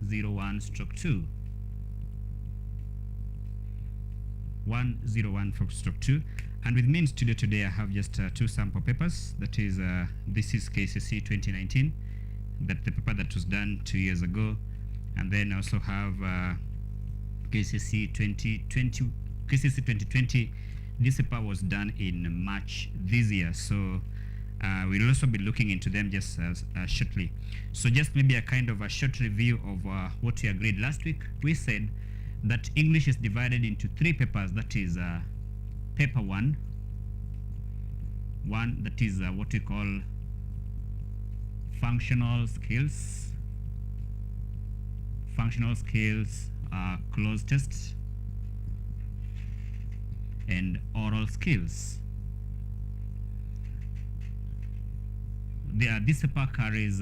101 stroke 2. 101 stroke 2. And with me in studio today I have just two sample papers. That is, this is KCC 2019, that the paper that was done 2 years ago. And then I also have KCC 2020. KCC 2020, this paper was done in March this year. So we'll also be looking into them just shortly. So just maybe a kind of a short review of what we agreed last week. We said that English is divided into three papers. That is paper one, that is what we call functional skills, cloze test, and oral skills. This paper carries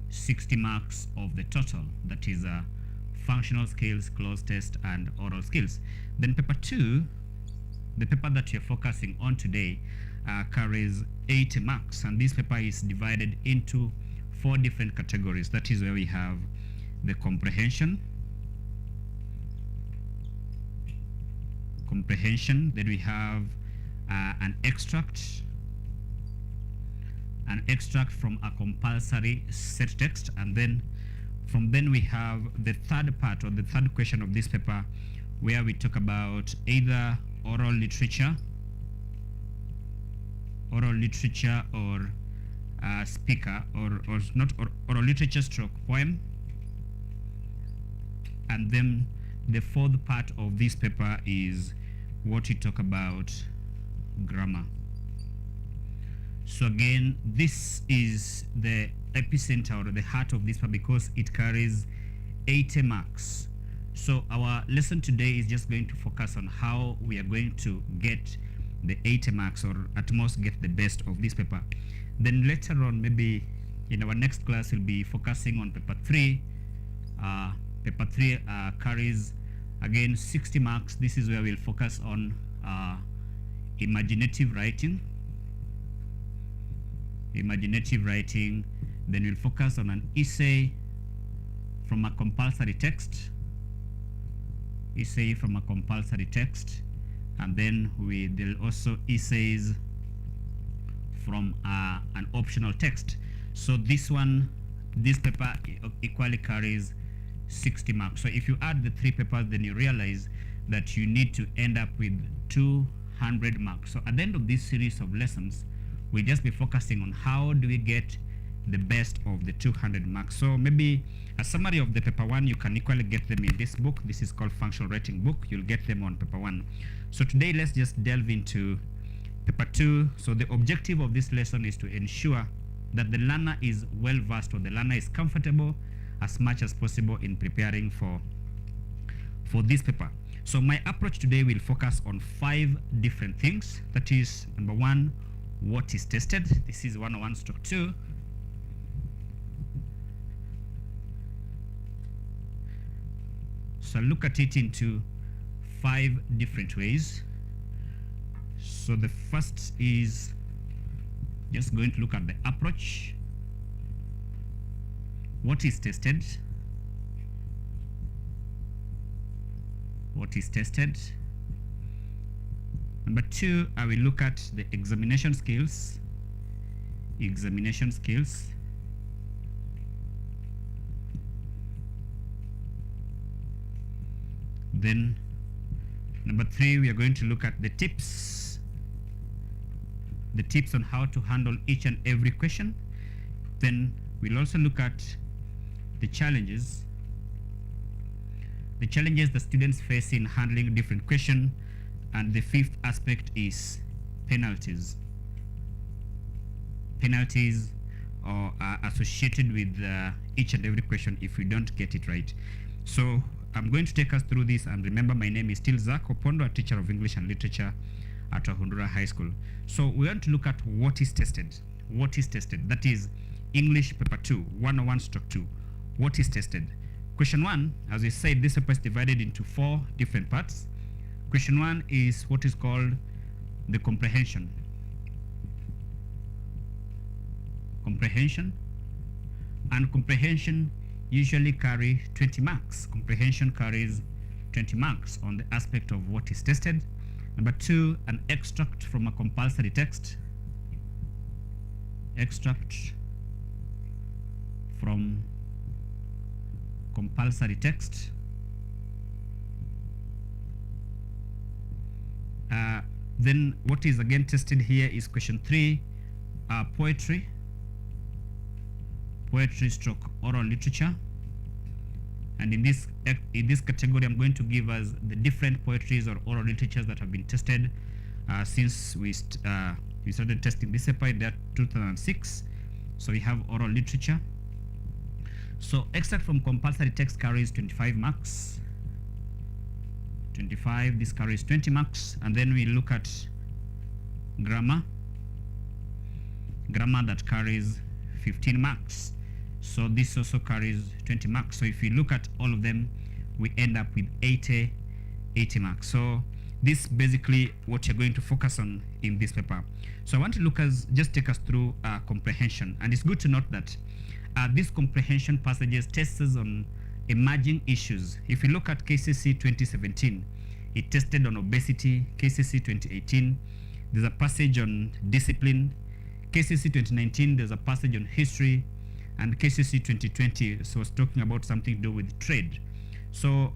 60 marks of the total. That is functional skills, cloze test, and oral skills. Then paper 2, the paper that you're focusing on today, carries 80 marks, and this paper is divided into 4 different categories. That is where we have the comprehension, then we have an extract from a compulsory set text, and then from then we have the third part, or the third question of this paper, where we talk about either oral literature or speaker, or not, or oral literature stroke poem. And then the fourth part of this paper is what we talk about grammar. So again, this is the epicenter or the heart of this paper because it carries 80 marks. So our lesson today is just going to focus on how we are going to get the 80 marks, or at most get the best of this paper. Then later on, maybe in our next class, we'll be focusing on paper 3. Paper 3 carries again 60 marks. This is where we'll focus on imaginative writing. Then we'll focus on an essay from a compulsory text. And then there'll also essays from an optional text. So this paper equally carries 60 marks. So if you add the 3 papers, then you realize that you need to end up with 200 marks. So at the end of this series of lessons, we'll just be focusing on how do we get the best of the 200 marks. So maybe a summary of the paper 1, you can equally get them in this book. This is called Functional Writing Book. You'll get them on paper 1. So today, let's just delve into paper 2. So the objective of this lesson is to ensure that the learner is well versed, or the learner is comfortable as much as possible in preparing for this paper. So my approach today will focus on 5 different things. That is, number 1, what is tested. This is 101 stroke 2. So look at it into 5 different ways. So the first is just going to look at the approach. What is tested? Number 2, I will look at the examination skills. Then number 3, we are going to look at the tips on how to handle each and every question. Then we'll also look at the challenges the students face in handling different questions. And the 5th aspect is penalties are associated with each and every question if we don't get it right. So I'm going to take us through this, and remember, my name is still ZACCH OPONDO, a teacher of English and Literature at Ahundura High School. So we want to look at what is tested. That is English paper 2, 101 stroke 2. What is tested? Question 1, as we said, this paper is divided into 4 different parts. Question 1 is what is called the comprehension. And comprehension usually carry 20 marks. Comprehension carries 20 marks on the aspect of what is tested. Number 2, an extract from a compulsory text. Extract from compulsory text. Then what is again tested here is question 3, poetry stroke oral literature. And in this category, I'm going to give us the different poetries or oral literatures that have been tested since we started testing this paper in 2006. So we have oral literature. So extract from compulsory text carries 25 marks. 25, this carries 20 marks. And then we look at grammar that carries 15 marks. So this also carries 20 marks. So if we look at all of them, we end up with 80 marks. So this basically what you're going to focus on in this paper. So I want to just take us through comprehension. And it's good to note that these comprehension passages tests us on emerging issues. If you look at KCC 2017, it tested on obesity. KCC 2018, there's a passage on discipline. KCC 2019, there's a passage on history. And KCC 2020 so was talking about something to do with trade. So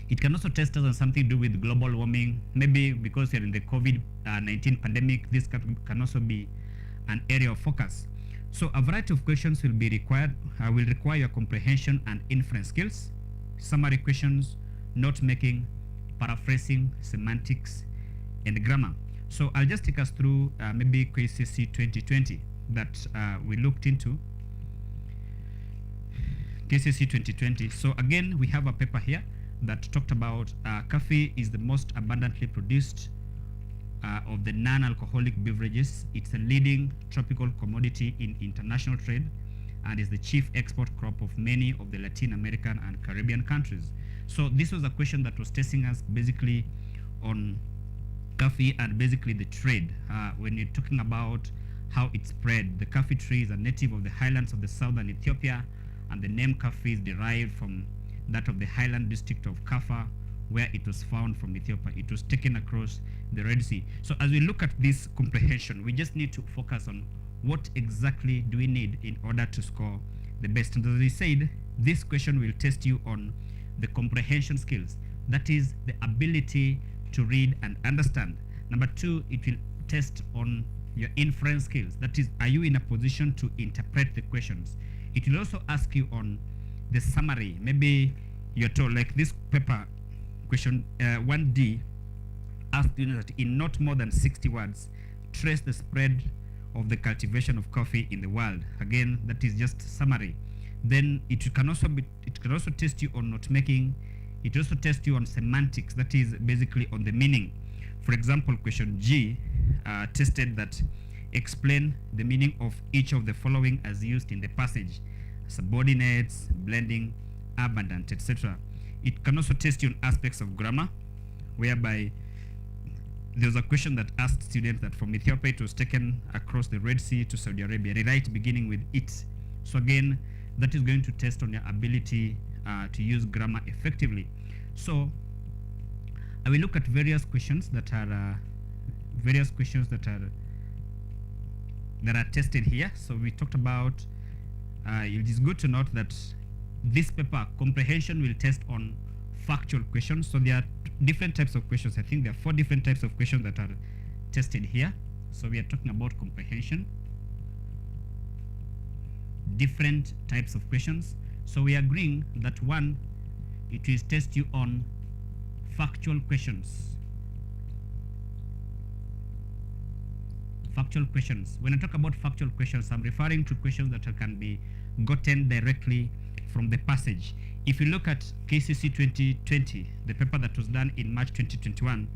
it can also test us on something to do with global warming. Maybe because you're in the COVID-19 pandemic, this can also be an area of focus. So a variety of questions will be required, will require your comprehension and inference skills, summary questions, note making, paraphrasing, semantics, and grammar. So I'll just take us through maybe KCC 2020 that we looked into. KCC 2020. So again, we have a paper here that talked about coffee is the most abundantly produced of the non-alcoholic beverages. It's a leading tropical commodity in international trade and is the chief export crop of many of the Latin American and Caribbean countries. So this was a question that was testing us basically on coffee and basically the trade. When you're talking about how it's spread, the coffee tree is a native of the highlands of the southern Ethiopia, and the name coffee is derived from that of the highland district of Kaffa, where it was found from Ethiopia. It was taken across the Red Sea. So as we look at this comprehension, we just need to focus on what exactly do we need in order to score the best. And as we said, this question will test you on the comprehension skills. That is the ability to read and understand. Number 2, it will test on your inference skills. That is, are you in a position to interpret the questions? It will also ask you on the summary. Maybe you're told, like this paper, question 1D, asked you that in not more than 60 words, trace the spread of the cultivation of coffee in the world. Again, that is just summary. Then it can also test you on note making. It also tests you on semantics, that is basically on the meaning. For example, question G tested that explain the meaning of each of the following as used in the passage: subordinates, blending, abundant, etc. It can also test you on aspects of grammar, whereby there's a question that asked students that from Ethiopia it was taken across the Red Sea to Saudi Arabia, rewrite beginning with it. So again, that is going to test on your ability to use grammar effectively. So I will look at various questions that are tested here. So we talked about, it is good to note that this paper, comprehension, will test on factual questions. So there are different types of questions. I think there are 4 different types of questions that are tested here. So we are talking about comprehension, different types of questions. So we are agreeing that 1, it will test you on factual questions. Factual questions. When I talk about factual questions, I'm referring to questions that can be gotten directly from the passage. If you look at KCC 2020, the paper that was done in March 2021,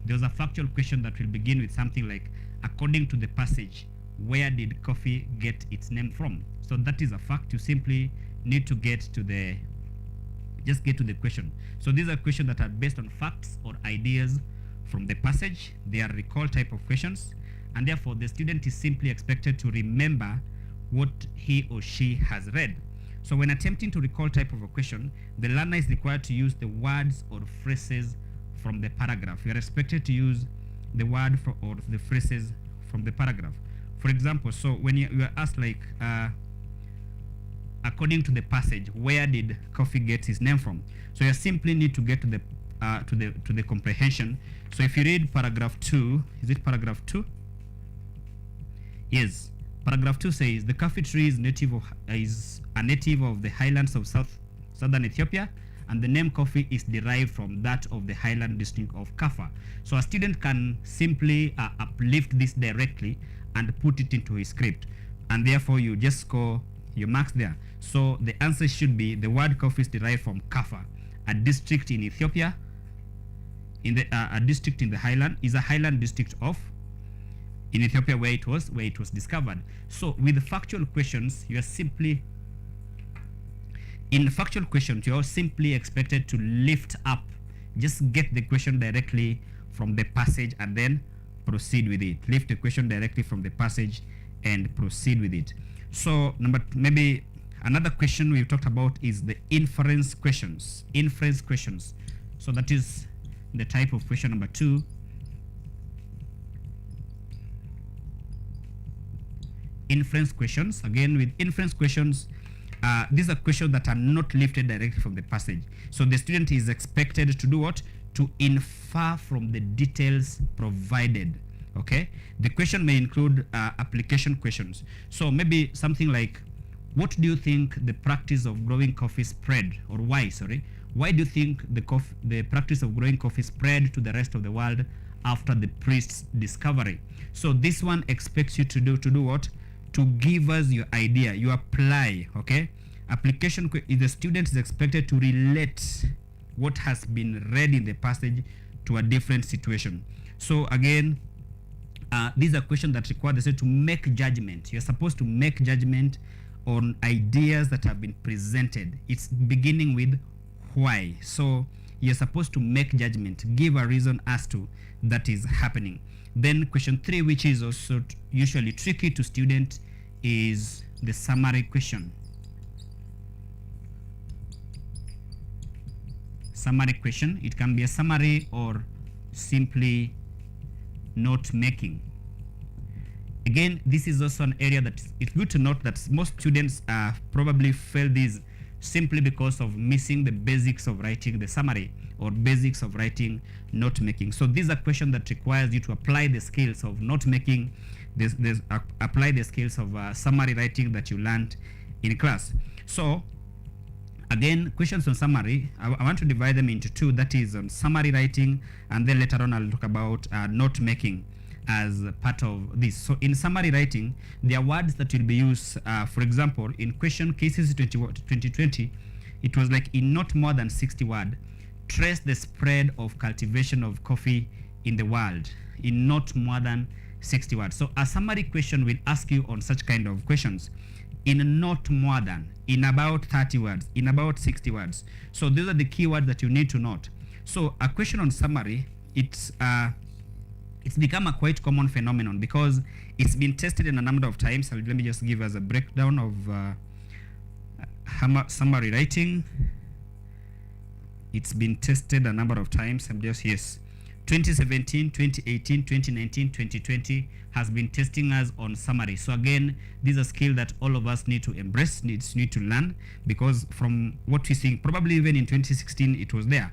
there was a factual question that will begin with something like, according to the passage, where did coffee get its name from? So that is a fact. You simply need to get to the question. So these are questions that are based on facts or ideas from the passage. They are recall type of questions, and therefore the student is simply expected to remember what he or she has read. So when attempting to recall type of a question, the learner is required to use the words or phrases from the paragraph. You are expected to use the word or the phrases from the paragraph. For example, so when you are asked like, according to the passage, where did coffee get his name from? So you simply need to get to the comprehension. So if you read paragraph 2, is it paragraph 2? Yes. Paragraph 2 says the coffee tree is a native of the highlands of southern Ethiopia, and the name coffee is derived from that of the highland district of Kaffa. So a student can simply uplift this directly and put it into his script, and therefore you just score your marks there. So the answer should be the word coffee is derived from Kaffa, a district in Ethiopia. A district in the highland is a highland district of in Ethiopia where it was discovered. So with the factual questions, you are simply expected to lift up, just get the question directly from the passage and then proceed with it. Lift the question directly from the passage and proceed with it. So maybe another question we've talked about is the inference questions. So that is the type of question number 2. Inference questions. Again, with inference questions, these are questions that are not lifted directly from the passage. So the student is expected to do what? To infer from the details provided. Okay. The question may include application questions. So maybe something like, what do you think the practice of growing coffee spread, or why? Why do you think the practice of growing coffee spread to the rest of the world after the priest's discovery? So this one expects you to do what? To give us your idea, you apply. Okay. Application, the student is expected to relate what has been read in the passage to a different situation. So again, these are questions that require the student to make judgment. You're supposed to make judgment on ideas that have been presented. It's beginning with why. So you're supposed to make judgment, give a reason as to that is happening. Then question 3, which is also usually tricky to students, is the summary question. Summary question, it can be a summary or simply note making. Again, this is also an area that it's good to note that most students probably fail these simply because of missing the basics of writing the summary or basics of writing note making. So these are questions that requires you to apply the skills of note making, apply the skills of summary writing that you learned in class. So again, questions on summary, I want to divide them into 2, that is on summary writing, and then later on I'll talk about note making as part of this. So in summary writing, there are words that will be used. For example, in question cases 2020, it was like, in not more than 60 words, trace the spread of cultivation of coffee in the world in not more than 60 words. So a summary question will ask you on such kind of questions in not more than, in about 30 words, in about 60 words. So these are the keywords that you need to note. So a question on summary, it's become a quite common phenomenon because it's been tested in a number of times. Let me just give us a breakdown of summary writing. It's been tested a number of times. 2017, 2018, 2019, 2020 has been testing us on summary. So again, these are skills that all of us need to embrace, need to learn, because from what we see, probably even in 2016 it was there.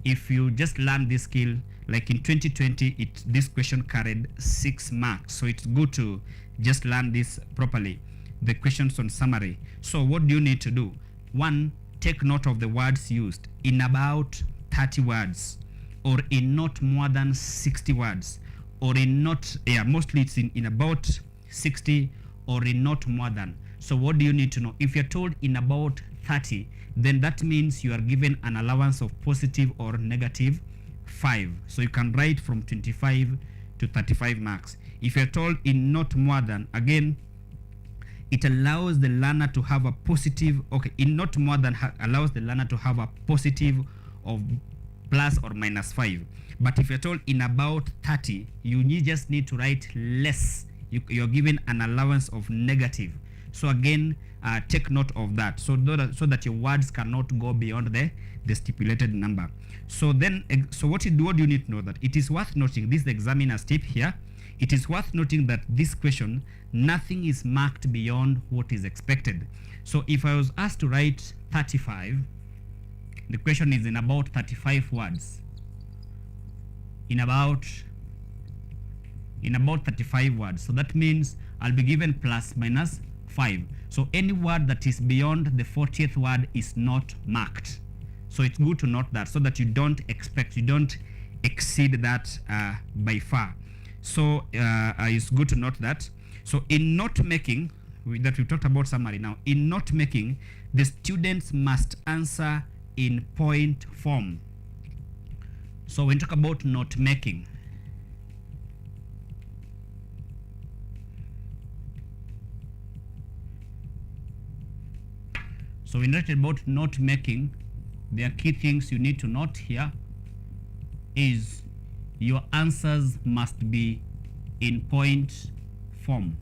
If you just learn this skill, like in 2020, this question carried 6 marks. So it's good to just learn this properly, the questions on summary. So what do you need to do? 1, take note of the words used in about 30 words, or in not more than 60 words, or in not, mostly it's in about 60, or in not more than. So what do you need to know? If you're told in about 30, then that means you are given an allowance of positive or negative 5. So you can write from 25 to 35 marks. If you're told in not more than, again, it allows the learner to have a positive, in not more than allows the learner to have a positive of plus or minus 5. But if you're told in about 30, you just need to write less. You're given an allowance of negative. So again, take note of that, so that your words cannot go beyond the stipulated number. So then, so what do you need to know? That it is worth noting, this is the examiner's tip here, it is worth noting that this question, nothing is marked beyond what is expected. So if I was asked to write 35, the question is in about 35 words, in about 35 words. So that means I'll be given plus minus 5. So any word that is beyond the 40th word is not marked. So it's good to note that, so that you don't exceed that by far. So it's good to note that. So in note making, that we've talked about summary now, in note making, the students must answer in point form. So when we talk about note making, so when we talk about note making, there are key things you need to note here is your answers must be in point form.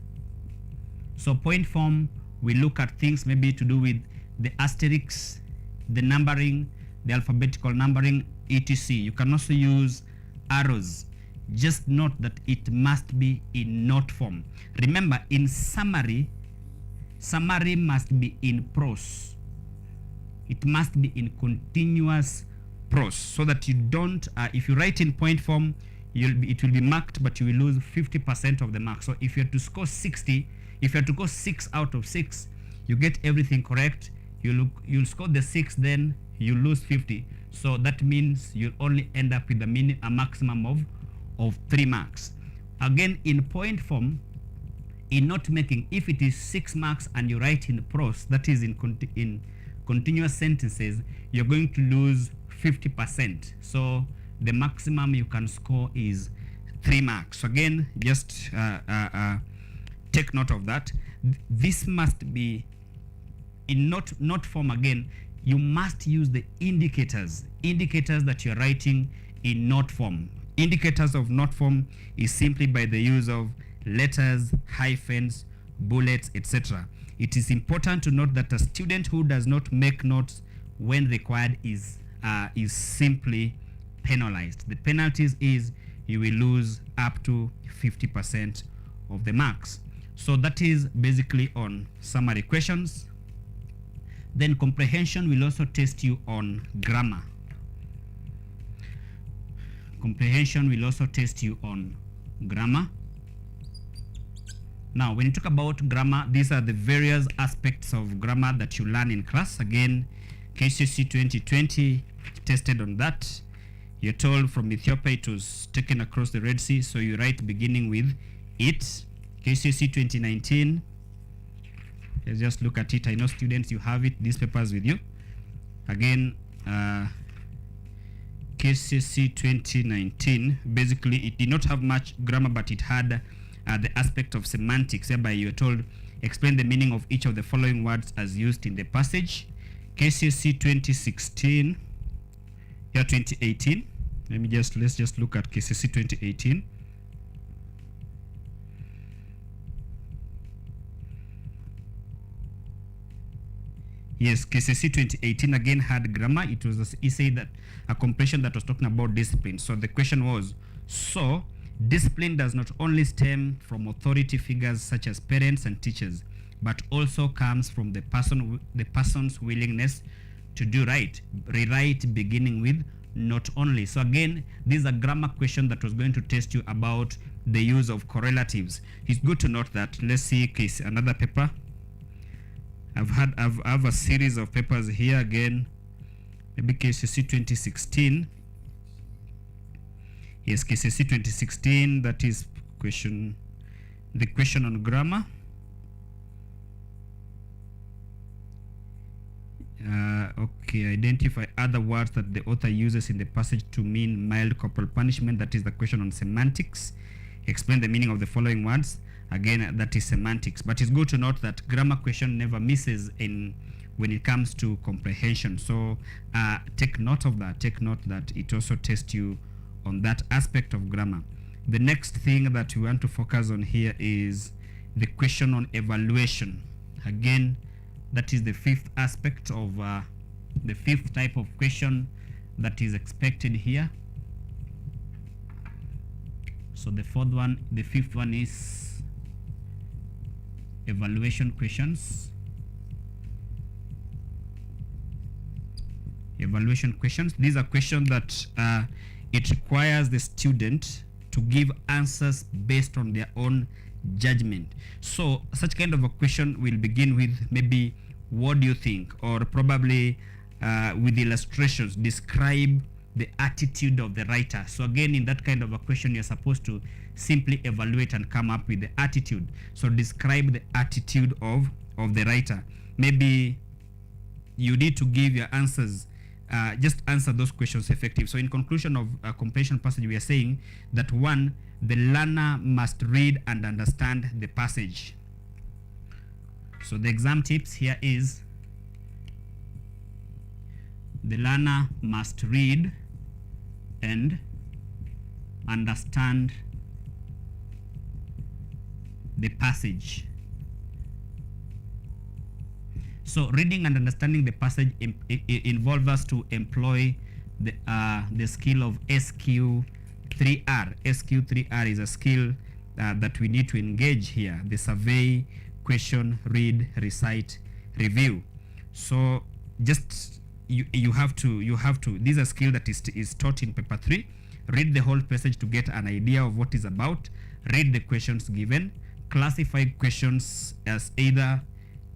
So point form, we look at things maybe to do with the asterisks, the numbering, the alphabetical numbering, etc. You can also use arrows. Just note that it must be in note form. Remember, in summary must be in prose. It must be in continuous prose, so that you don't, if you write in point form, it will be marked, but you will lose 50% of the mark. So if you have to score 60, if you have to go 6 out of 6, you get everything correct, you'll score the 6, then you lose 50. So that means you'll only end up with a maximum of 3 marks. Again, in point form, in note making, if it is 6 marks and you write in prose, that is in continuous sentences, you're going to lose 50%. So the maximum you can score is 3 marks. So again, just take note of that. This must be in note form. Again, you must use the indicators that you're writing in note form. Indicators of note form is simply by the use of letters, hyphens, bullets, etc. It is important to note that a student who does not make notes when required is simply penalized. The penalties is you will lose up to 50% of the marks. So that is basically on summary questions. Then comprehension will also test you on grammar. Comprehension will also test you on grammar. Now, when you talk about grammar, these are the various aspects of grammar that you learn in class. Again, KCSE 2020 tested on that. You're told from Ethiopia it was taken across the Red Sea, so you write beginning with it. KCSE 2019, let's just look at it. I know students, you have it, these papers with you. Again, KCSE 2019, basically it did not have much grammar, but it had the aspect of semantics, whereby you are told explain the meaning of each of the following words as used in the passage. KCSE 2016, yeah, 2018. Let's just look at KCSE 2018. Yes, KCSE 2018 again had grammar. It was said that a comprehension that was talking about discipline. So the question was, so discipline does not only stem from authority figures such as parents and teachers, but also comes from the person's willingness to do right. Rewrite beginning with not only. So again, this is a grammar question that was going to test you about the use of correlatives. It's good to note that. Let's see another paper. I have a series of papers here again. Maybe KCSE 2016. Yes, KCSE 2016, that is the question on grammar. Okay, identify other words that the author uses in the passage to mean mild corporal punishment. That is the question on semantics. Explain the meaning of the following words. Again, that is semantics. But it's good to note that grammar question never misses when it comes to comprehension. So take note of that. Take note that it also tests you on that aspect of grammar. The next thing that we want to focus on here is the question on evaluation. Again, that is the fifth aspect of the fifth type of question that is expected here. So the fifth one is evaluation questions. Evaluation questions. These are questions that it requires the student to give answers based on their own judgment. So such kind of a question will begin with maybe, what do you think? Or probably with illustrations, describe the attitude of the writer. So again, in that kind of a question, you're supposed to simply evaluate and come up with the attitude. So describe the attitude of the writer. Maybe you need to give your answers, just answer those questions effective. So in conclusion of a comprehension passage, we are saying that 1, the learner must read and understand the passage. So the exam tips here is, the learner must read and understand the passage. So reading and understanding the passage involves us to employ the skill of SQ3R. SQ3R is a skill that we need to engage here: the survey, question, read, recite, review. So just you have to these are skill that is taught in paper 3. Read the whole passage to get an idea of what is about. Read the questions given. Classify questions as either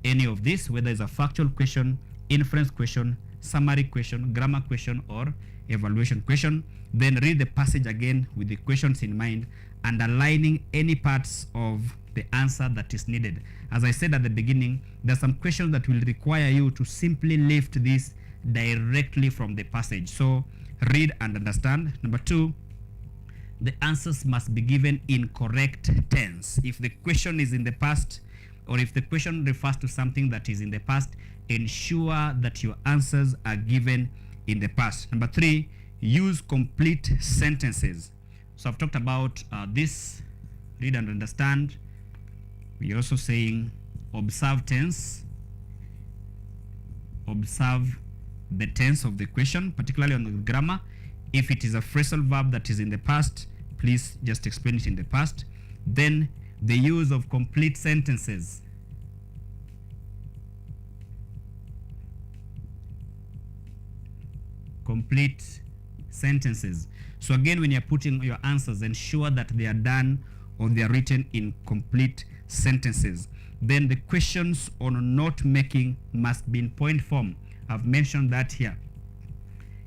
any of this, whether it's a factual question, inference question, summary question, grammar question, or evaluation question. Then read the passage again with the questions in mind, underlining any parts of the answer that is needed. As I said at the beginning, there are some questions that will require you to simply lift this directly from the passage. So read and understand. Number 2, the answers must be given in correct tense. If the question is in the past, or if the question refers to something that is in the past, ensure that your answers are given in the past. Number 3, use complete sentences. So I've talked about this, read and understand. We're also saying observe tense. Observe the tense of the question, particularly on the grammar. If it is a phrasal verb that is in the past, please just explain it in the past. Then the use of complete sentences. Complete sentences. So again, when you're putting your answers, ensure that they are done or they are written in complete sentences. Then the questions on note making must be in point form. I've mentioned that here.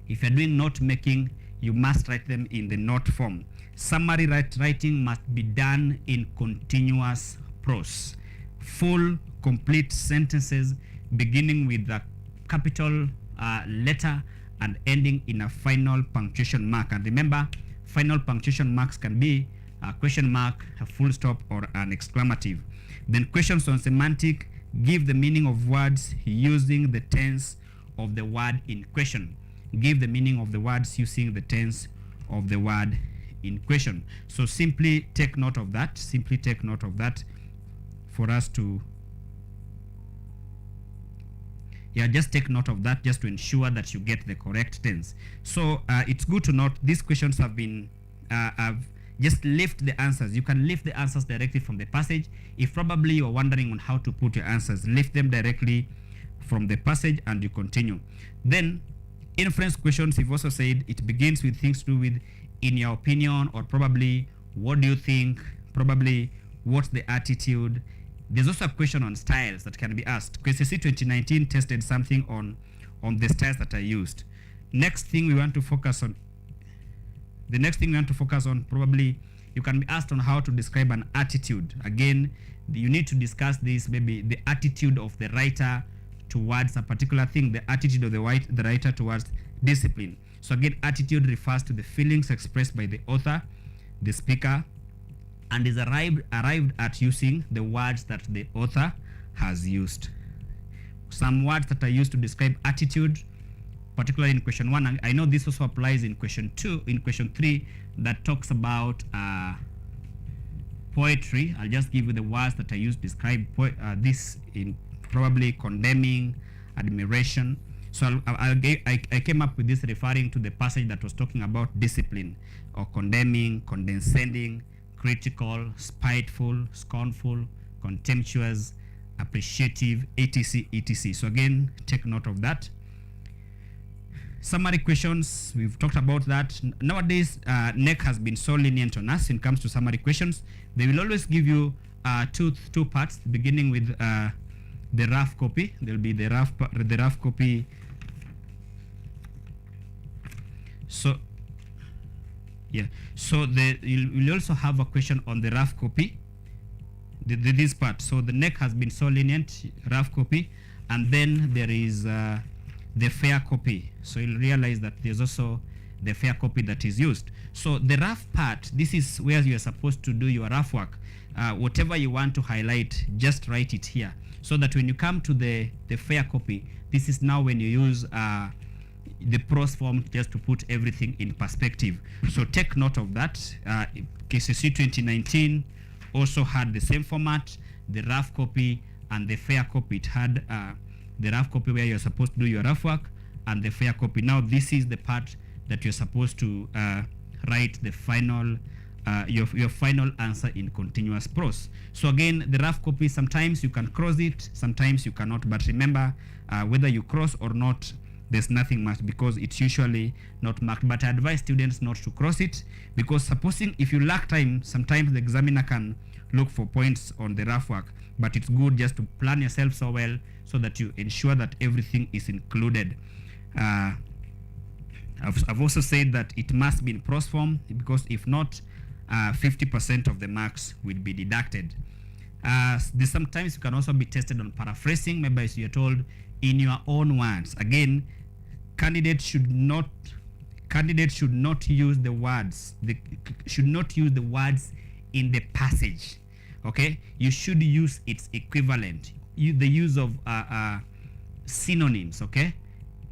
If you're doing note making, you must write them in the note form. Summary writing must be done in continuous prose. Full, complete sentences beginning with a capital letter and ending in a final punctuation mark. And remember, final punctuation marks can be a question mark, a full stop, or an exclamative. Then questions on semantic: give the meaning of words using the tense of the word in question. Give the meaning of the words using the tense of the word in question. So simply take note of that. Simply take note of that for us to, just take note of that, just to ensure that you get the correct tense. So it's good to note these questions have been just lift the answers. You can lift the answers directly from the passage. If probably you're wondering on how to put your answers, lift them directly from the passage and you continue. Then inference questions, we've also said it begins with things to do with in your opinion, or probably what do you think, probably what's the attitude. There's also a question on styles that can be asked. QCC 2019 tested something on the styles that I used. Next thing we want to focus on, probably you can be asked on how to describe an attitude. Again, you need to discuss this, maybe the attitude of the writer towards a particular thing, the attitude of the writer towards discipline. So again, attitude refers to the feelings expressed by the author, the speaker, and is arrived at using the words that the author has used. Some words that are used to describe attitude, particularly in question 1, and I know this also applies in question 2, in question 3, that talks about poetry. I'll just give you the words that I used to describe this in probably condemning, admiration. So I came up with this referring to the passage that was talking about discipline, or condemning, condescending, critical, spiteful, scornful, contemptuous, appreciative, etc, etc. So again, take note of that. Summary questions, we've talked about that. Nowadays, NEC has been so lenient on us when it comes to summary questions. They will always give you two parts, beginning with the rough copy. There will be the rough copy. So yeah, so you'll also have a question on the rough copy, this part. So the NEC has been so lenient, rough copy, and then there is the fair copy. So you'll realize that there's also the fair copy that is used. So the rough part, this is where you're supposed to do your rough work. Whatever you want to highlight, just write it here, so that when you come to the fair copy, this is now when you use the prose form just to put everything in perspective. So take note of that. KCC 2019 also had the same format, the rough copy and the fair copy. It had the rough copy where you're supposed to do your rough work, and the fair copy. Now this is the part that you're supposed to write the final your final answer in continuous prose. So again, the rough copy, sometimes you can cross it, sometimes you cannot, but remember, whether you cross or not, there's nothing much, because it's usually not marked. But I advise students not to cross it, because supposing if you lack time, sometimes the examiner can look for points on the rough work, but it's good just to plan yourself so well so that you ensure that everything is included. I've also said that it must be in prose form, because if not, 50% of the marks will be deducted. Sometimes you can also be tested on paraphrasing. Maybe as you're told in your own words. Again, candidates should not use the words. They should not use the words in the passage. Okay, you should use its equivalent. The use of synonyms. Okay,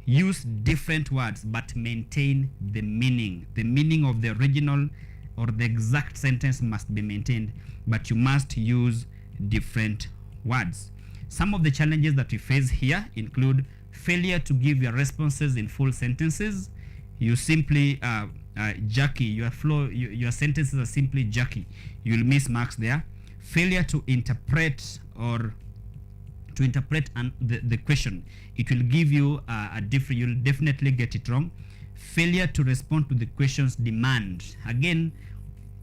use different words but maintain the meaning. The meaning of the original or the exact sentence must be maintained, but you must use different words. Some of the challenges that we face here include failure to give your responses in full sentences. You simply jerky, your sentences are simply jerky. You'll miss marks there. Failure to interpret the question, it will give you you'll definitely get it wrong. Failure to respond to the question's demand. Again,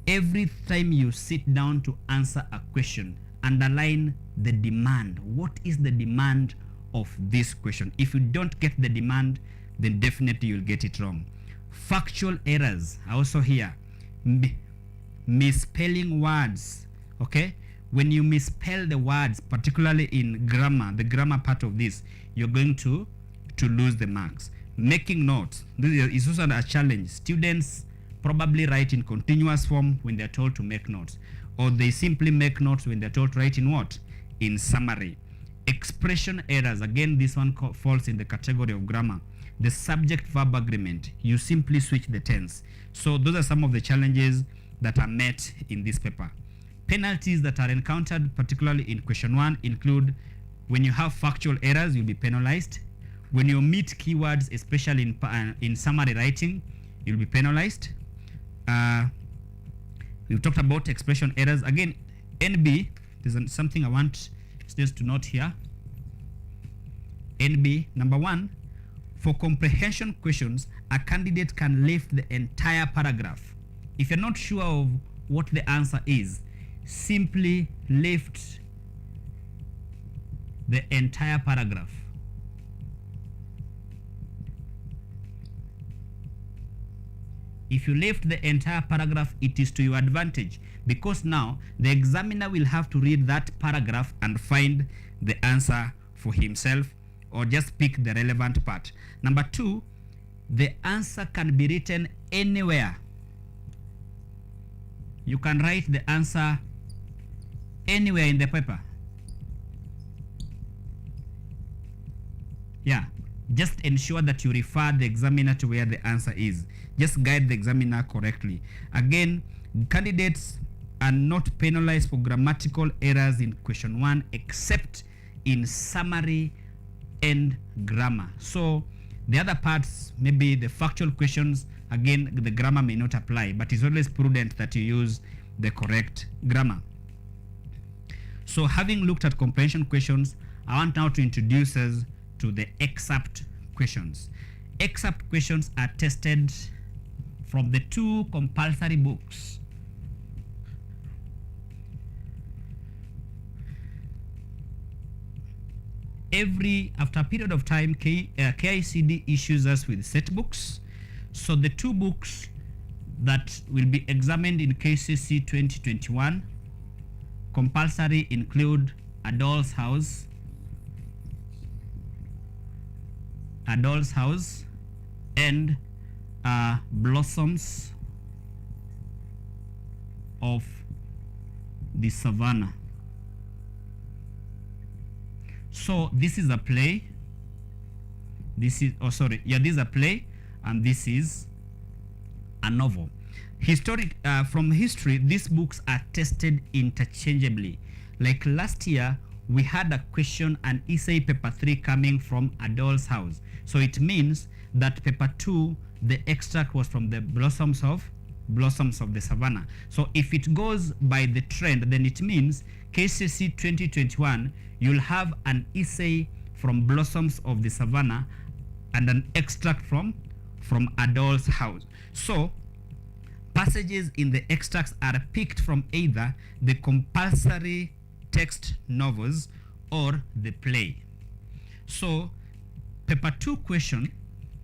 every time you sit down to answer a question, underline the demand. What is the demand of this question? If you don't get the demand, then definitely you'll get it wrong. Factual errors are also here. Misspelling words. Okay, when you misspell the words, particularly in grammar, the grammar part of this, you're going to lose the marks. Making notes, this is also a challenge. Students probably write in continuous form when they're told to make notes, or they simply make notes when they're told to write in what? In summary. Expression errors, again this one falls in the category of grammar. The subject-verb agreement, you simply switch the tense. So those are some of the challenges that are met in this paper. Penalties that are encountered, particularly in question 1, include when you have factual errors, you'll be penalized. When you omit keywords, especially in summary writing, you'll be penalized. We've talked about expression errors. Again, NB, there's something I want students to note here. NB, number 1, for comprehension questions, a candidate can lift the entire paragraph. If you're not sure of what the answer is, simply lift the entire paragraph. If you lift the entire paragraph, it is to your advantage, because now the examiner will have to read that paragraph and find the answer for himself, or just pick the relevant part. Number 2, the answer can be written anywhere. You can write the answer anywhere in the paper. Yeah, just ensure that you refer the examiner to where the answer is. Just guide the examiner correctly. Again, candidates are not penalized for grammatical errors in question 1, except in summary and grammar. So the other parts, maybe the factual questions, again, the grammar may not apply, but it's always prudent that you use the correct grammar. So having looked at comprehension questions, I want now to introduce us to the excerpt questions. Excerpt questions are tested from the 2 compulsory books. After a period of time, KICD issues us with set books. So the 2 books that will be examined in KCC 2021 compulsory include A Doll's House, and Blossoms of the Savannah. So this is a play. This is a play, and this is a novel. From history, these books are tested interchangeably. Like last year, we had a question, an essay paper 3 coming from A Doll's House. So it means that paper 2, the extract was from the Blossoms of the Savannah. So if it goes by the trend, then it means KCC 2021, you'll have an essay from Blossoms of the Savannah and an extract from A Doll's House. So passages in the extracts are picked from either the compulsory text novels or the play. So paper 2 question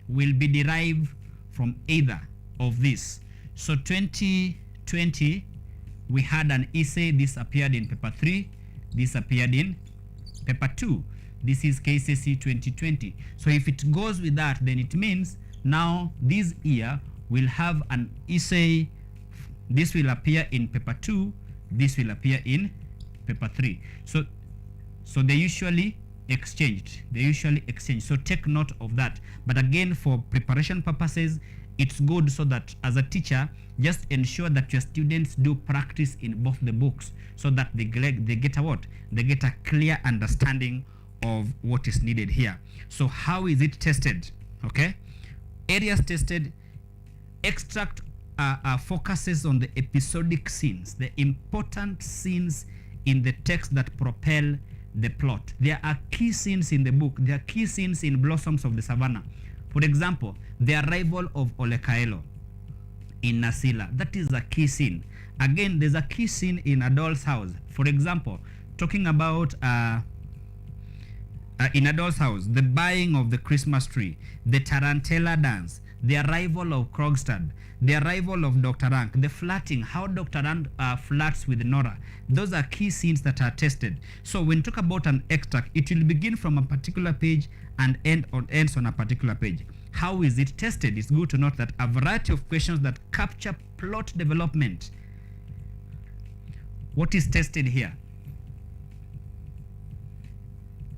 will be derived from either of these. So 2020, we had an essay. This appeared in paper 3. This appeared in paper 2. This is KCC 2020. So if it goes with that, then it means now this year we'll have an essay. This will appear in paper 2. This will appear in paper 3. So they usually exchanged. So take note of that. But again, for preparation purposes, it's good so that as a teacher, just ensure that your students do practice in both the books so that they get a what? They get a clear understanding of what is needed here. So how is it tested? Okay. Areas tested. Extract focuses on the episodic scenes, the important scenes in the text that propel the plot. There are key scenes in the book. There are key scenes in Blossoms of the Savannah. For example, the arrival of Olekaelo in Nasila. That is a key scene. Again, there's a key scene in A Doll's House. For example, talking about in A Doll's House, the buying of the Christmas tree, the Tarantella dance, the arrival of Krogstad, the arrival of Dr. Rank, the flirting, how Dr. Rank flirts with Nora. Those are key scenes that are tested. So when you talk about an extract, it will begin from a particular page and ends on a particular page. How is it tested? It's good to note that a variety of questions that capture plot development. What is tested here?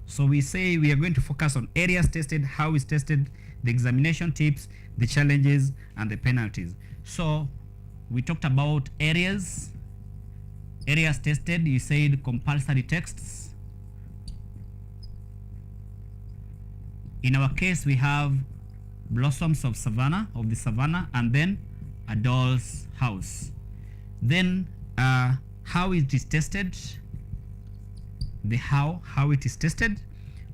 So we say we are going to focus on areas tested, how is tested, the examination tips, the challenges, and the penalties. So we talked about areas tested. You said compulsory texts. In our case, we have Blossoms of the Savannah, and then A Doll's House. Then how it is tested, the how it is tested,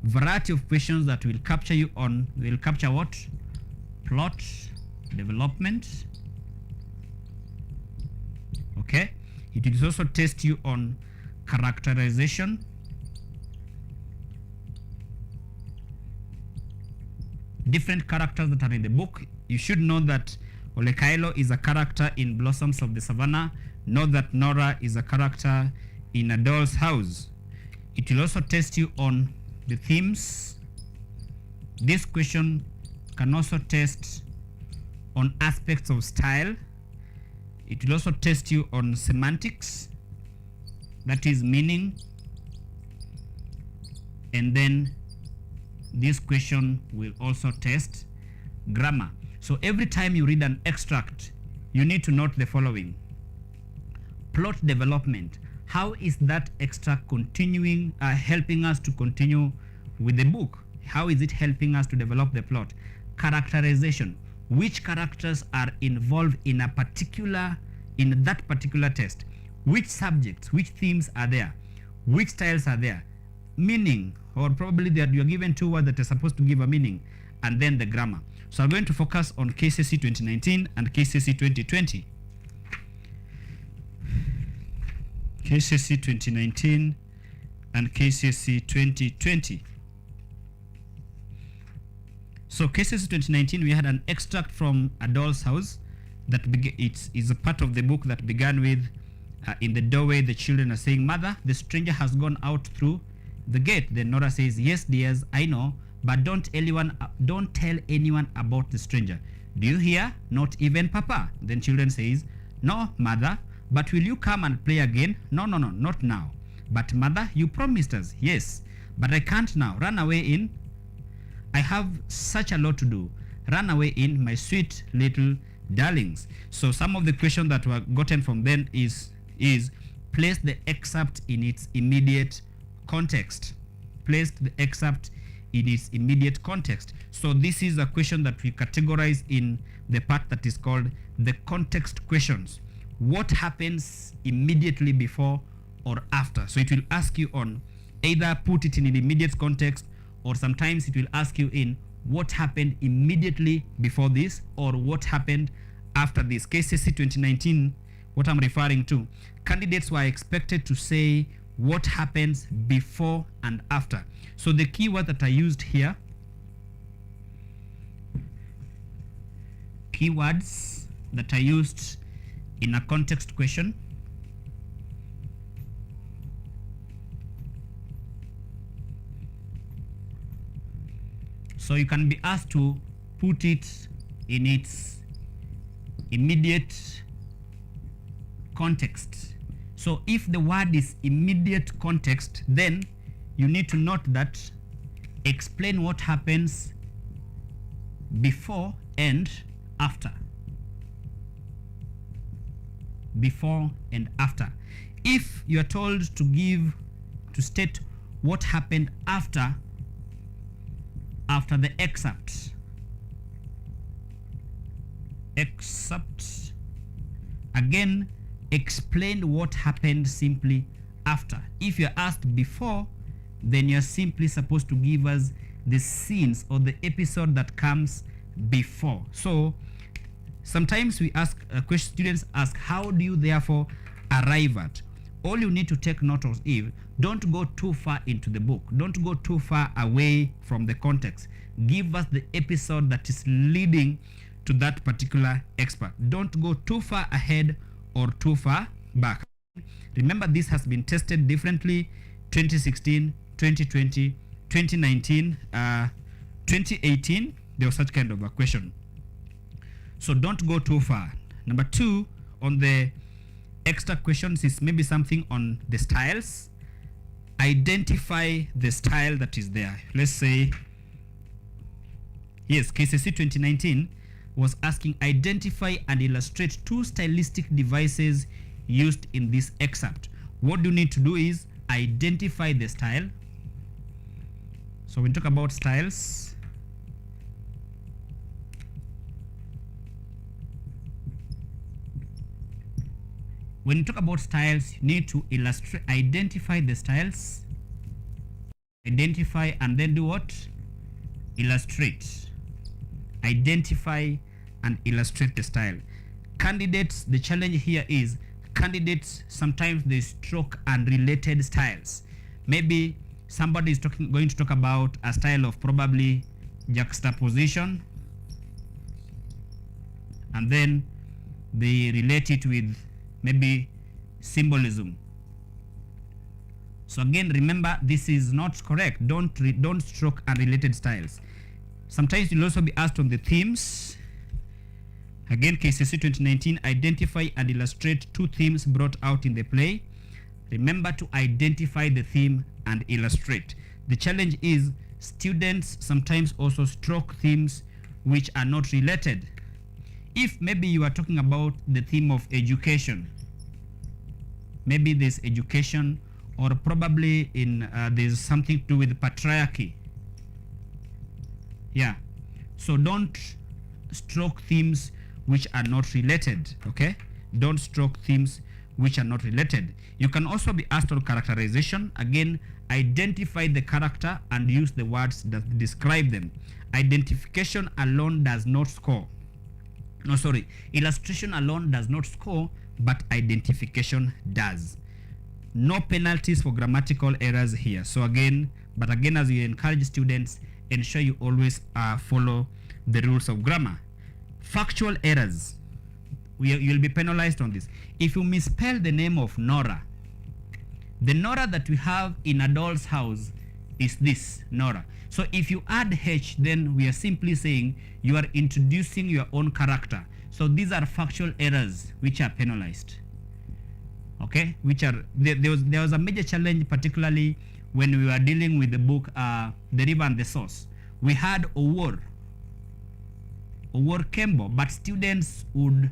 variety of questions that will capture you on, will capture what? Plot development. Okay, it will also test you on characterization, different characters that are in the book. You should know that Olekaelo is a character in Blossoms of the Savannah. Know that Nora is a character in A Doll's House. It will also test you on the themes. This question can also test on aspects of style. It will also test you on semantics, that is meaning. And then this question will also test grammar. So every time you read an extract, you need to note the following: plot development. how is that extract continuing, helping us to continue with the book? How is it helping us to develop the plot? Characterization. Which characters are involved in that particular text? Which subjects, which themes are there? Which styles are there? Meaning, or probably that you are given two words that are supposed to give a meaning, and then the grammar. So I'm going to focus on KCSE 2019 and KCSE 2020. KCSE 2019 and KCSE 2020. So KCSE 2019, we had an extract from A Doll's House that it is a part of the book that began with, in the doorway the children are saying, "Mother, the stranger has gone out through the gate." Then Nora says, "Yes, dears, I know, but don't tell anyone about the stranger. Do you hear? Not even Papa." Then children says, "No, Mother, but will you come and play again?" No, not now. "But Mother, you promised us." "Yes, but I can't now. Run away in. I have such a lot to do. Run away in, my sweet little darlings." So some of the questions that were gotten from then is place the excerpt in its immediate context. Place the excerpt in its immediate context. So this is a question that we categorize in the part that is called the context questions. What happens immediately before or after? So it will ask you on either put it in an immediate context, or sometimes it will ask you in what happened immediately before this or what happened after this. KCSE 2019, what I'm referring to, candidates were expected to say what happens before and after. So the keyword that I used here, keywords that I used in a context question, so you can be asked to put it in its immediate context. So if the word is immediate context, then you need to note that explain what happens before and after. Before and after. If you are told to state what happened after the excerpt, again explain what happened simply after. If you're asked before, then you're simply supposed to give us the scenes or the episode that comes before. So sometimes we ask students ask, how do you therefore arrive at? All you need to take note of is, don't go too far into the book, don't go too far away from the context. Give us the episode that is leading to that particular expert. Don't go too far ahead or too far back. Remember, this has been tested differently: 2016, 2020, 2019, 2018, there was such kind of a question. So don't go too far. Number two on the extra questions is maybe something on the styles. Identify the style that is there. Let's say, yes, KCSE 2019 was asking identify and illustrate two stylistic devices used in this excerpt. What you need to do is identify the style. So when we talk about styles, when you talk about styles, you need to illustrate, identify the styles, identify, and then do what? Illustrate. Identify and illustrate the style. Candidates, the challenge here is candidates sometimes they stroke unrelated styles. Maybe somebody is going to talk about a style of probably juxtaposition, and then they relate it with maybe symbolism. So again, remember, this is not correct. Don't stroke unrelated styles. Sometimes you'll also be asked on the themes. Again, KCSE 2019, identify and illustrate two themes brought out in the play. Remember to identify the theme and illustrate. The challenge is students sometimes also stroke themes which are not related. If maybe you are talking about the theme of education, maybe there's education, or probably in there's something to do with patriarchy. Yeah, so don't stroke themes which are not related. Okay, don't stroke themes which are not related. You can also be asked on characterization. Again, identify the character and use the words that describe them. Identification alone does not score. No, sorry, illustration alone does not score, but identification does. No penalties for grammatical errors here. So again, as you encourage students, ensure you always follow the rules of grammar. Factual errors, you'll be penalized on this. If you misspell the name of Nora, the Nora that we have in a doll's house is this Nora. So if you add H, then we are simply saying you are introducing your own character. So these are factual errors which are penalized. Okay, which are there was a major challenge, particularly when we were dealing with the book The River and the Source. We had Owor Kembo, but students would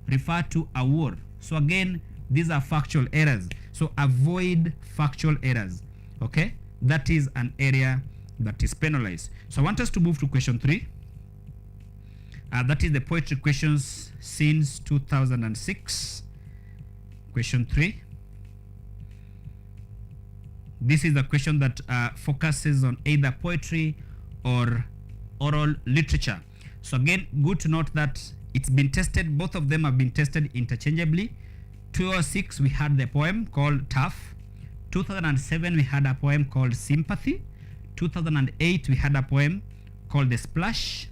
refer to Awor. So again, these are factual errors. So avoid factual errors. Okay, that is an area that is penalized. So I want us to move to question 3. That is the poetry questions since 2006. Question 3. This is the question that focuses on either poetry or oral literature. So again, good to note that it's been tested, both of them have been tested interchangeably. 2006 we had the poem called Tough. 2007 we had a poem called Sympathy. 2008 we had a poem called The Splash.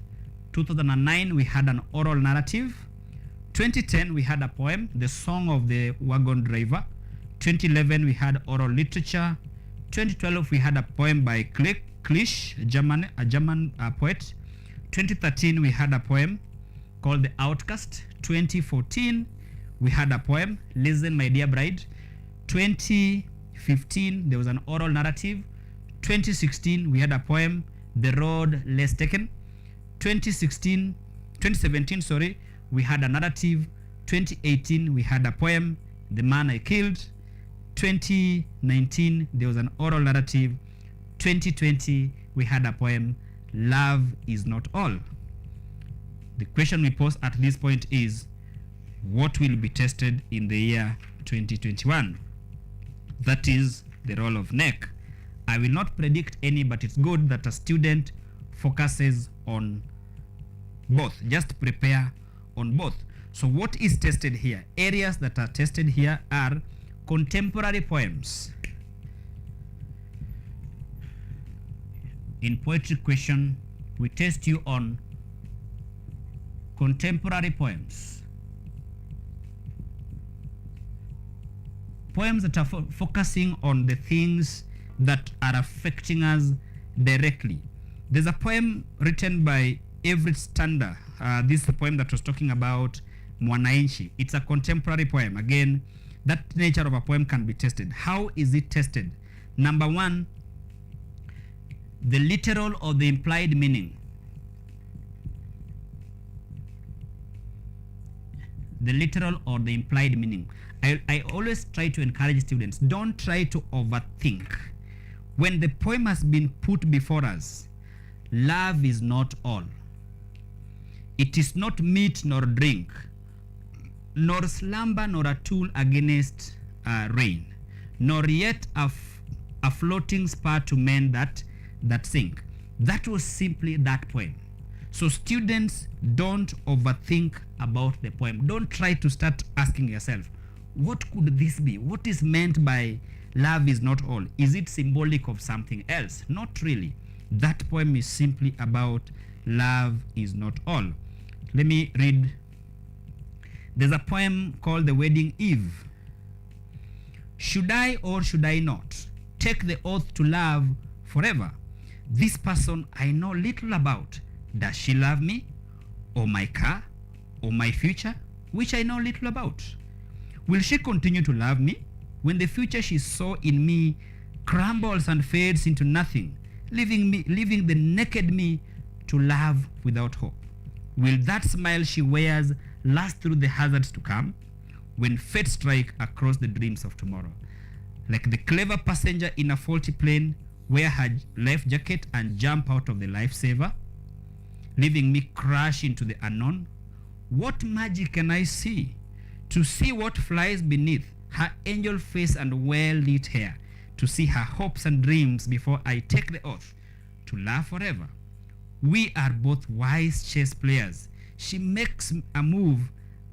2009 we had an oral narrative. 2010 we had a poem, The Song of the Wagon Driver. 2011 we had oral literature. 2012 we had a poem by Klisch, a German poet. 2013 we had a poem called The Outcast. 2014 we had a poem, Listen My Dear Bride. 2015 there was an oral narrative. 2016 we had a poem, The Road Less Taken. 2017 sorry, we had a narrative. 2018 we had a poem, The Man I Killed. 2019 there was an oral narrative. 2020 we had a poem, Love Is Not All. The question we pose at this point is, what will be tested in the year 2021? That is the role of NEC. I will not predict any, but it's good that a student focuses on both. Just prepare on both. So what is tested here? Areas that are tested here are contemporary poems. In poetry question, we test you on contemporary poems. Poems that are focusing on the things that are affecting us directly. There's a poem written by Everett Stander. This is a poem that was talking about Mwananchi. It's a contemporary poem. Again, that nature of a poem can be tested. How is it tested? Number 1, the literal or the implied meaning. The literal or the implied meaning. I always try to encourage students, don't try to overthink. When the poem has been put before us, love is not all. It is not meat nor drink, nor slumber nor a tool against rain, nor yet a floating spar to men that sink. That was simply that poem. So students, don't overthink about the poem. Don't try to start asking yourself, what could this be? What is meant by love is not all? Is it symbolic of something else? Not really. That poem is simply about love is not all. Let me read. There's a poem called The Wedding Eve. Should I or should I not take the oath to love forever? This person I know little about. Does she love me, or my car, or my future, which I know little about? Will she continue to love me when the future she saw in me crumbles and fades into nothing, leaving the naked me to love without hope? Will that smile she wears last through the hazards to come, when fate strike across the dreams of tomorrow. Like the clever passenger in a faulty plane, wear her life jacket and jump out of the lifesaver, leaving me crash into the unknown. What magic can I see? To see what flies beneath her angel face and well-lit hair, to see her hopes and dreams before I take the oath to love forever. We are both wise chess players. She makes a move,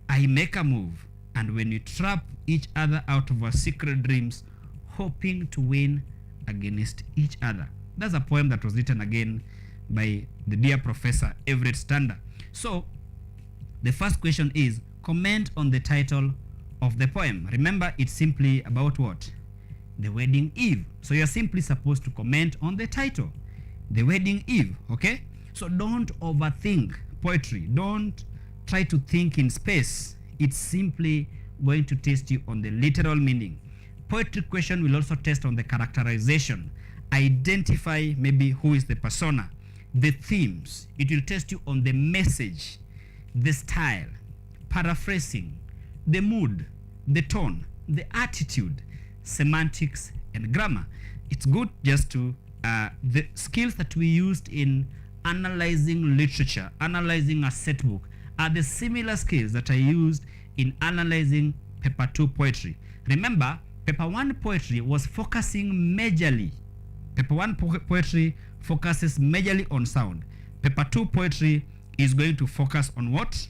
I make a move, and when we trap each other out of our secret dreams, hoping to win against each other. That's a poem that was written again by the dear Professor Everett Stander. So the first question is, comment on the title of the poem. Remember, it's simply about what? The wedding eve. So you're simply supposed to comment on the title, the wedding eve. Okay, so don't overthink poetry. Don't try to think in space. It's simply going to test you on the literal meaning. Poetry question will also test on the characterization. Identify maybe who is the persona, the themes. It will test you on the message, the style, paraphrasing, the mood, the tone, the attitude, semantics, and grammar. It's good just to the skills that we used in analyzing literature, analyzing a set book, are the similar skills that I used in analyzing paper 2 poetry. Remember, paper 1 poetry was focusing majorly. Paper 1 poetry focuses majorly on sound. Paper 2 poetry is going to focus on what?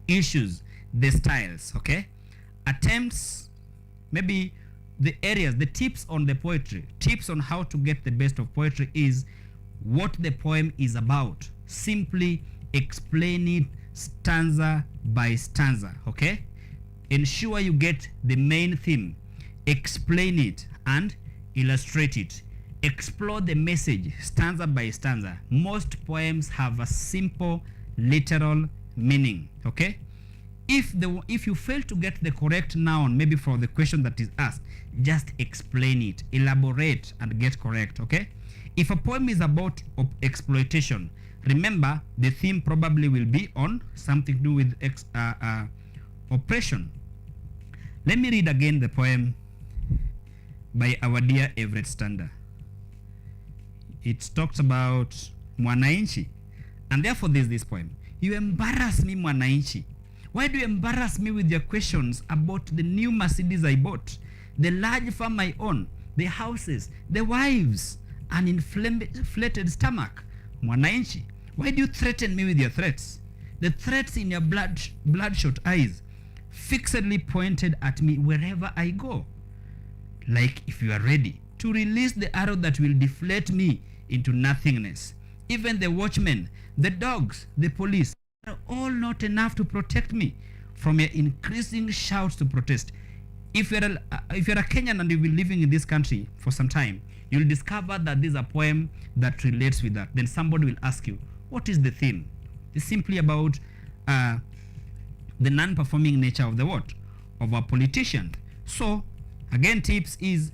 Issues, the styles, okay? Attempts, maybe the areas, the tips on the poetry, tips on how to get the best of poetry is what the poem is about. Simply explain it stanza by stanza, okay? Ensure you get the main theme, explain it and illustrate it. Explore the message stanza by stanza. Most poems have a simple literal meaning, okay? If you fail to get the correct noun, maybe for the question that is asked, just explain it, elaborate and get correct, okay? If a poem is about exploitation, remember the theme probably will be on something to do with oppression. Let me read again the poem by our dear Everett Stander. It talks about Mwananchi, and therefore there's this poem. You embarrass me, Mwananchi. Why do you embarrass me with your questions about the new Mercedes I bought, the large farm I own, the houses, the wives, an inflated stomach? Mwananchi, why do you threaten me with your threats? The threats in your bloodshot eyes, fixedly pointed at me wherever I go, like if you are ready to release the arrow that will deflate me into nothingness. Even the watchmen, the dogs, the police are all not enough to protect me from your increasing shouts to protest. If you're a Kenyan and you've been living in this country for some time, you'll discover that this is a poem that relates with that. Then somebody will ask you, what is the theme? It's simply about the non-performing nature of the what? Of a politician. So, again, tips is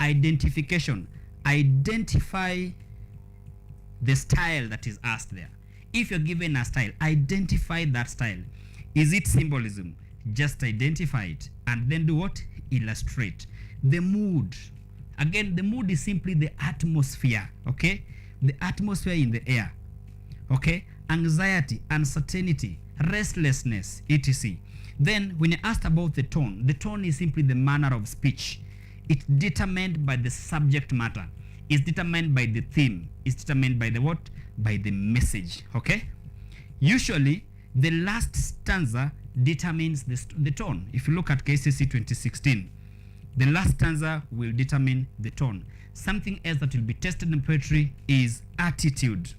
identification. Identify the style that is asked there. If you're given a style, identify that style. Is it symbolism? Just identify it. And then do what? Illustrate. The mood. Again, the mood is simply the atmosphere, okay? The atmosphere in the air, okay? Anxiety, uncertainty, restlessness, etc. Then, when you're asked about the tone is simply the manner of speech. It's determined by the subject matter. It's determined by the theme. It's determined by the what? By the message, okay? Usually, the last stanza determines the tone. If you look at KCC 2016, the last stanza will determine the tone. Something else that will be tested in poetry is attitude.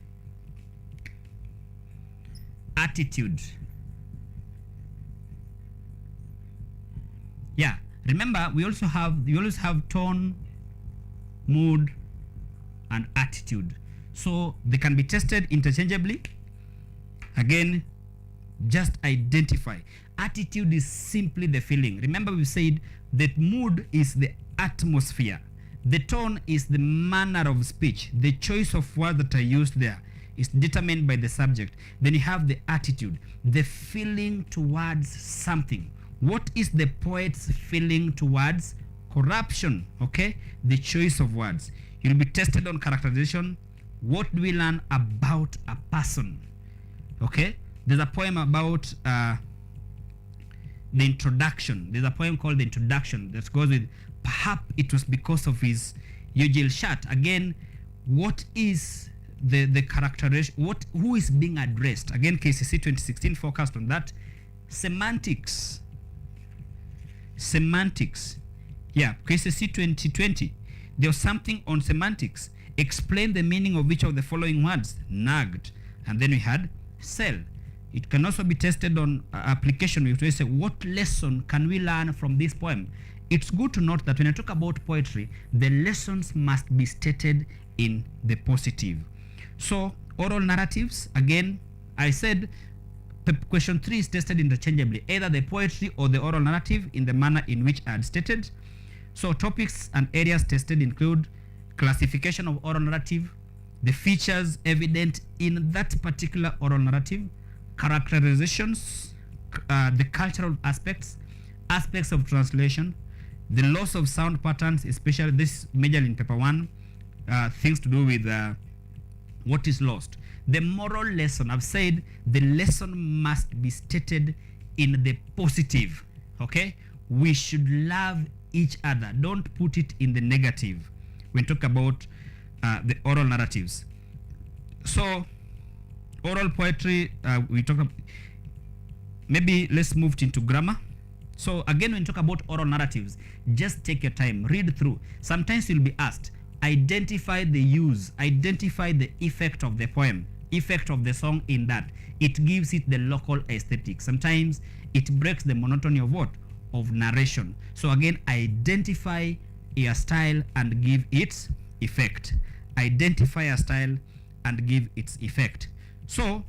Attitude. Yeah, remember we always have tone, mood, and attitude. So they can be tested interchangeably. Again, just identify. Attitude is simply the feeling. Remember we said that mood is the atmosphere. The tone is the manner of speech. The choice of words that are used there is determined by the subject. Then you have the attitude, the feeling towards something. What is the poet's feeling towards corruption? Okay, the choice of words. You'll be tested on characterization. What do we learn about a person? Okay, there's a poem about the introduction. There's a poem called The Introduction that goes with, perhaps it was because of his Yogil shirt. Again, what is the characterization? Who is being addressed? Again, KCC 2016 focused on that. Semantics. Yeah, KCC 2020, there was something on semantics. Explain the meaning of each of the following words. Nagged. And then we had sell. It can also be tested on application. We say, what lesson can we learn from this poem? It's good to note that when I talk about poetry, the lessons must be stated in the positive. So oral narratives, again, I said question 3 is tested interchangeably, either the poetry or the oral narrative in the manner in which I had stated. So topics and areas tested include classification of oral narrative, the features evident in that particular oral narrative, characterizations, the cultural aspects, aspects of translation, the loss of sound patterns, especially this majorly in paper 1, things to do with what is lost. The moral lesson, I've said the lesson must be stated in the positive. Okay, we should love each other. Don't put it in the negative when talk about the oral narratives. So oral poetry, we talk about, maybe let's move into grammar. So again, when you talk about oral narratives, just take your time, read through. Sometimes you'll be asked, identify the use, identify the effect of the poem, effect of the song in that. It gives it the local aesthetic. Sometimes it breaks the monotony of what? Of narration. So again, identify your style and give its effect. Identify a style and give its effect. So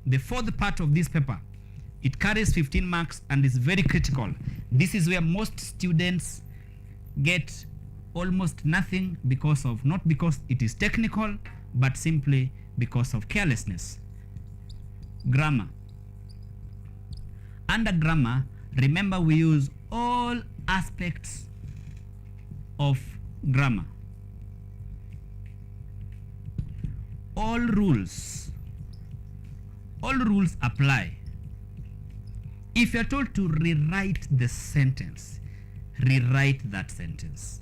the fourth part of this paper, it carries 15 marks and is very critical. This is where most students get almost nothing because of, not because it is technical, but simply because of carelessness. Grammar. Under grammar, remember we use all aspects of grammar. All rules apply. If you're told to rewrite the sentence, rewrite that sentence.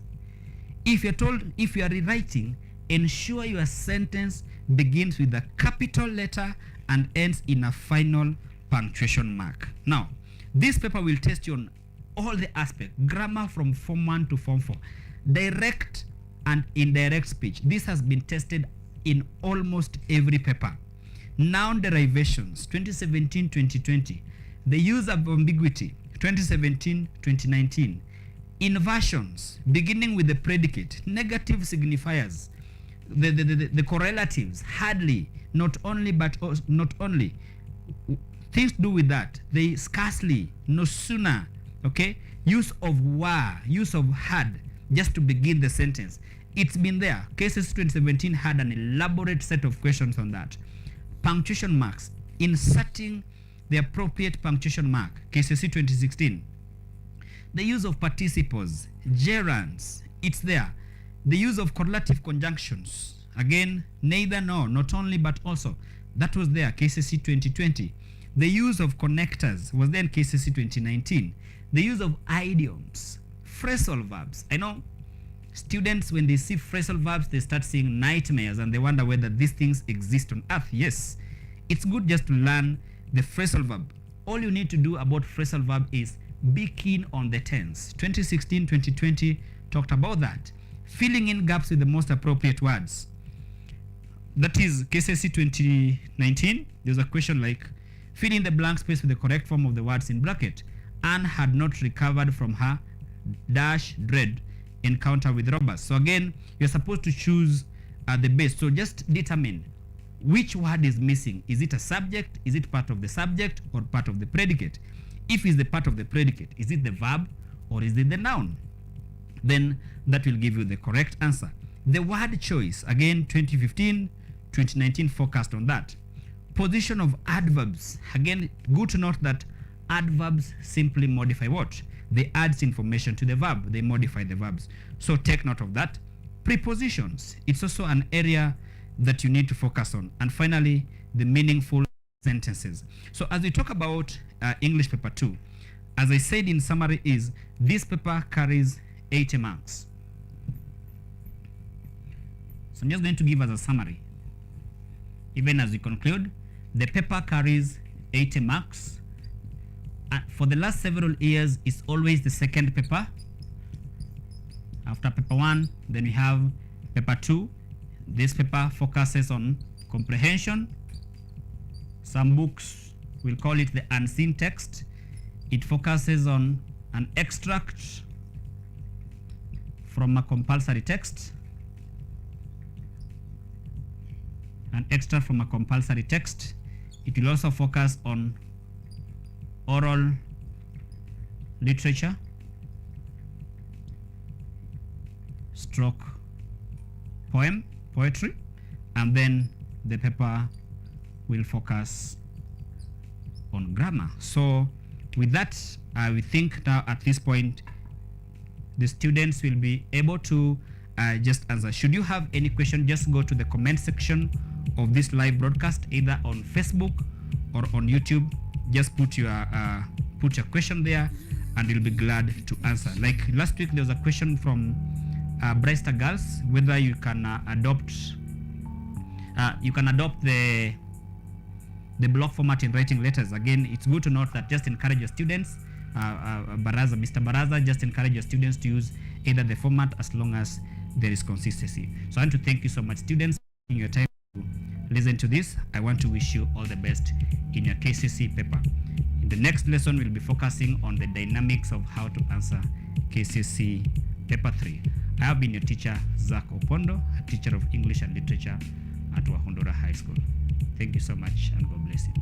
If you are rewriting, ensure your sentence begins with a capital letter and ends in a final punctuation mark. Now, this paper will test you on all the aspects, grammar from Form 1 to Form 4, direct and indirect speech. This has been tested in almost every paper. Noun derivations, 2017-2020. The use of ambiguity, 2017-2019. Inversions, beginning with the predicate, negative signifiers, the correlatives, hardly, not only, but also, not only. Things to do with that. They scarcely, no sooner, okay? Use of were, use of had, just to begin the sentence. It's been there. Cases 2017 had an elaborate set of questions on that. Punctuation marks, inserting the appropriate punctuation mark. KCC 2016. The use of participles, gerunds, it's there. The use of correlative conjunctions, again, neither, nor, not only, but also. That was there, KCC 2020. The use of connectors was there in KCC 2019. The use of idioms, phrasal verbs. I know students, when they see phrasal verbs, they start seeing nightmares and they wonder whether these things exist on earth. Yes, it's good just to learn the phrasal verb. All you need to do about phrasal verb is be keen on the tense. 2016-2020 talked about that. Filling in gaps with the most appropriate words. That is KCC 2019. There's a question like, fill in the blank space with the correct form of the words in bracket. Anne had not recovered from her dash dread encounter with robbers. So again, you're supposed to choose the base. So just determine which word is missing. Is it a subject? Is it part of the subject or part of the predicate? If it's the part of the predicate, is it the verb or is it the noun? Then that will give you the correct answer. The word choice, again, 2015-2019 focused on that. Position of adverbs, again, good to note that adverbs simply modify what? They add information to the verb. They modify the verbs. So take note of that. Prepositions. It's also an area that you need to focus on. And finally, the meaningful sentences. So as we talk about English paper 2, as I said in summary is, this paper carries 80 marks. So I'm just going to give us a summary. Even as we conclude, the paper carries 80 marks. For the last several years, it's always the second paper. After paper 1, then we have paper 2. This paper focuses on comprehension. Some books will call it the unseen text. It focuses on an extract from a compulsory text. An extract from a compulsory text. It will also focus on oral literature, stroke poetry, and then the paper will focus on grammar. So with that, we think now at this point the students will be able to just answer. Should you have any question, just go to the comment section of this live broadcast, either on Facebook or on YouTube. Just put your question there, and we'll be glad to answer. Like last week, there was a question from Brewster Girls, whether you can adopt the block format in writing letters. Again, it's good to note that just encourage your students, Mr. Baraza, just encourage your students to use either the format as long as there is consistency. So I want to thank you so much, students, for taking your time to listen to this. I want to wish you all the best in your KCSE paper. In the next lesson, we'll be focusing on the dynamics of how to answer KCSE paper 3. I have been your teacher, ZACCH Opondo, a teacher of English and Literature at Wahundura High School. Thank you so much, and God bless you.